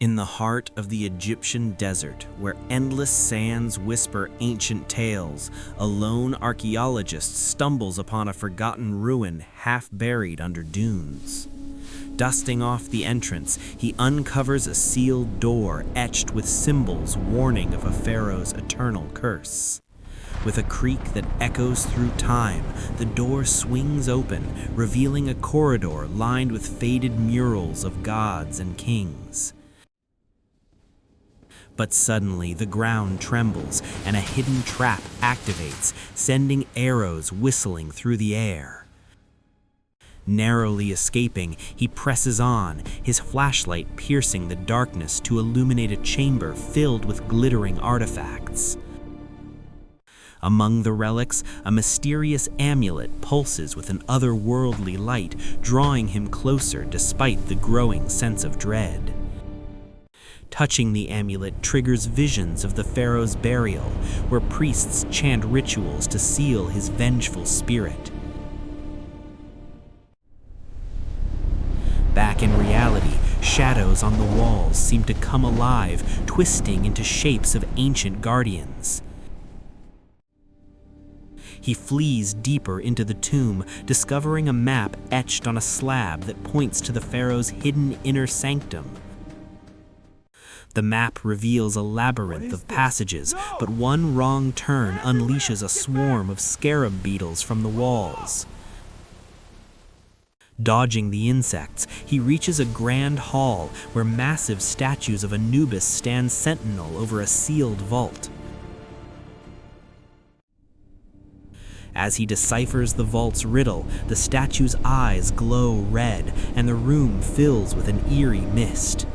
In the heart of the Egyptian desert, where endless sands whisper ancient tales, a lone archaeologist stumbles upon a forgotten ruin half buried under dunes. Dusting off the entrance, he uncovers a sealed door etched with symbols warning of a pharaoh's eternal curse. With a creak that echoes through time, the door swings open, revealing a corridor lined with faded murals of gods and kings. But suddenly, the ground trembles, and a hidden trap activates, sending arrows whistling through the air. Narrowly escaping, he presses on, his flashlight piercing the darkness to illuminate a chamber filled with glittering artifacts. Among the relics, a mysterious amulet pulses with an otherworldly light, drawing him closer despite the growing sense of dread. Touching the amulet triggers visions of the pharaoh's burial, where priests chant rituals to seal his vengeful spirit. Back in reality, shadows on the walls seem to come alive, twisting into shapes of ancient guardians. He flees deeper into the tomb, discovering a map etched on a slab that points to the pharaoh's hidden inner sanctum. The map reveals a labyrinth of passages, but one wrong turn unleashes a swarm of scarab beetles from the walls. Dodging the insects, he reaches a grand hall where massive statues of Anubis stand sentinel over a sealed vault. As he deciphers the vault's riddle, the statue's eyes glow red, and the room fills with an eerie mist.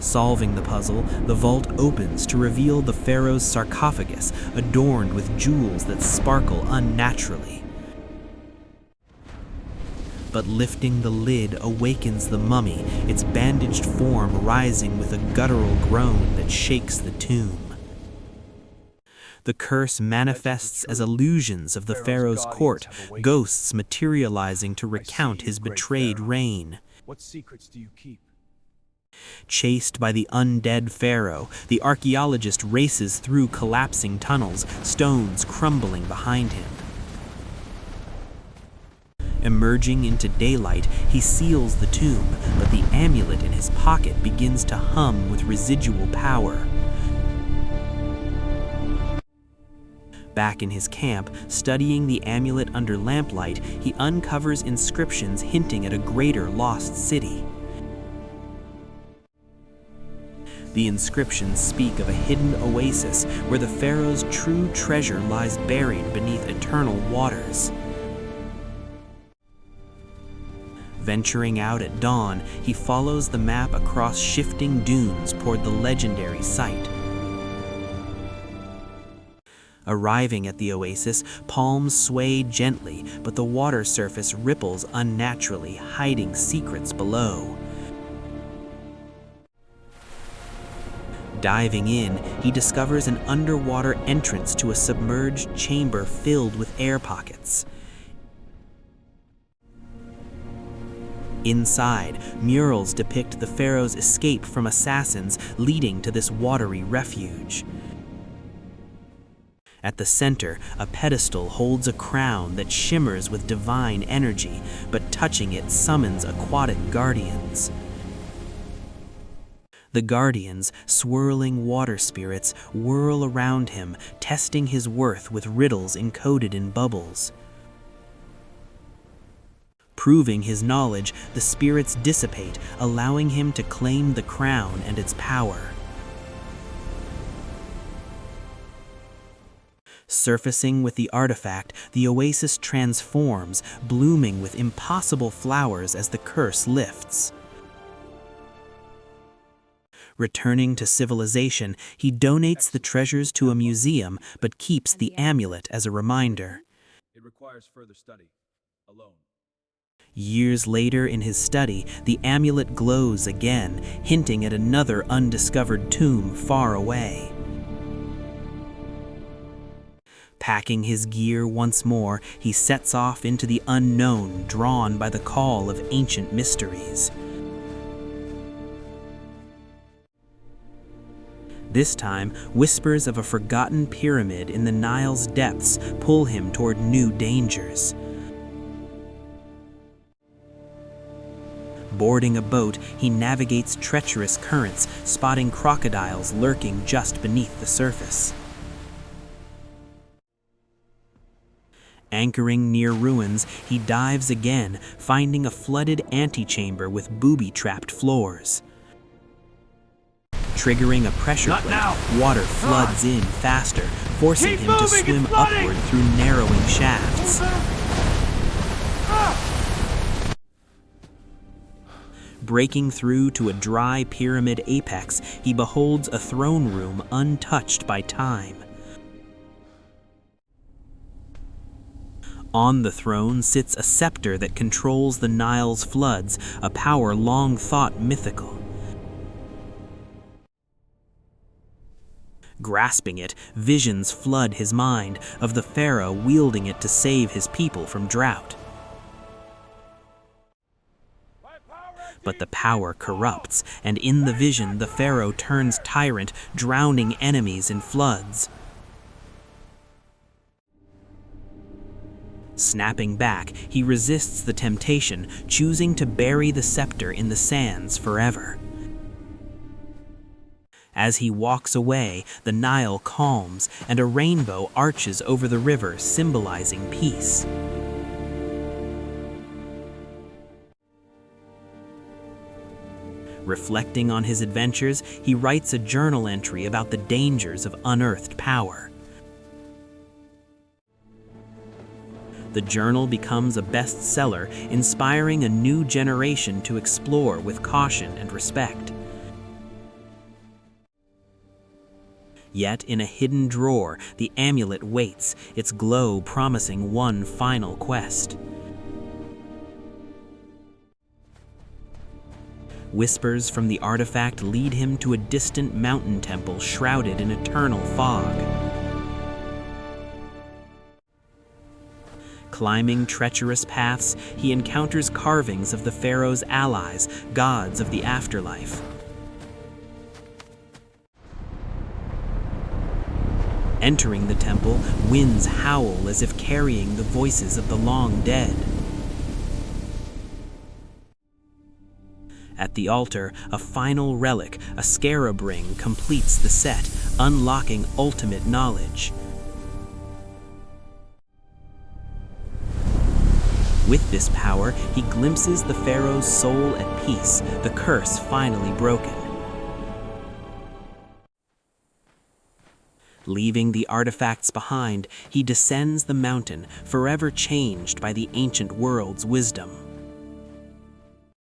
Solving the puzzle, the vault opens to reveal the pharaoh's sarcophagus, adorned with jewels that sparkle unnaturally. But lifting the lid awakens the mummy, its bandaged form rising with a guttural groan that shakes the tomb. The curse manifests as illusions of the pharaoh's court, ghosts materializing to recount his betrayed reign. What secrets do you keep? Chased by the undead pharaoh, the archaeologist races through collapsing tunnels, stones crumbling behind him. Emerging into daylight, he seals the tomb, but the amulet in his pocket begins to hum with residual power. Back in his camp, studying the amulet under lamplight, he uncovers inscriptions hinting at a greater lost city. The inscriptions speak of a hidden oasis where the pharaoh's true treasure lies buried beneath eternal waters. Venturing out at dawn, he follows the map across shifting dunes toward the legendary site. Arriving at the oasis, palms sway gently, but the water surface ripples unnaturally, hiding secrets below. Diving in, he discovers an underwater entrance to a submerged chamber filled with air pockets. Inside, murals depict the pharaoh's escape from assassins, leading to this watery refuge. At the center, a pedestal holds a crown that shimmers with divine energy, but touching it summons aquatic guardians. The guardians, swirling water spirits, whirl around him, testing his worth with riddles encoded in bubbles. Proving his knowledge, the spirits dissipate, allowing him to claim the crown and its power. Surfacing with the artifact, the oasis transforms, blooming with impossible flowers as the curse lifts. Returning to civilization, he donates the treasures to a museum, but keeps the amulet as a reminder. It requires further study, alone. Years later in his study, the amulet glows again, hinting at another undiscovered tomb far away. Packing his gear once more, he sets off into the unknown, drawn by the call of ancient mysteries. This time, whispers of a forgotten pyramid in the Nile's depths pull him toward new dangers. Boarding a boat, he navigates treacherous currents, spotting crocodiles lurking just beneath the surface. Anchoring near ruins, he dives again, finding a flooded antechamber with booby-trapped floors. Triggering a pressure plate, water floods in faster, forcing him to swim upward through narrowing shafts. Breaking through to a dry pyramid apex, he beholds a throne room untouched by time. On the throne sits a scepter that controls the Nile's floods, a power long thought mythical. Grasping it, visions flood his mind of the Pharaoh wielding it to save his people from drought. But the power corrupts, and in the vision the Pharaoh turns tyrant, drowning enemies in floods. Snapping back, he resists the temptation, choosing to bury the scepter in the sands forever. As he walks away, the Nile calms, and a rainbow arches over the river, symbolizing peace. Reflecting on his adventures, he writes a journal entry about the dangers of unearthed power. The journal becomes a bestseller, inspiring a new generation to explore with caution and respect. Yet in a hidden drawer, the amulet waits, its glow promising one final quest. Whispers from the artifact lead him to a distant mountain temple shrouded in eternal fog. Climbing treacherous paths, he encounters carvings of the Pharaoh's allies, gods of the afterlife. Entering the temple, winds howl as if carrying the voices of the long dead. At the altar, a final relic, a scarab ring, completes the set, unlocking ultimate knowledge. With this power, he glimpses the Pharaoh's soul at peace, the curse finally broken. Leaving the artifacts behind, he descends the mountain, forever changed by the ancient world's wisdom.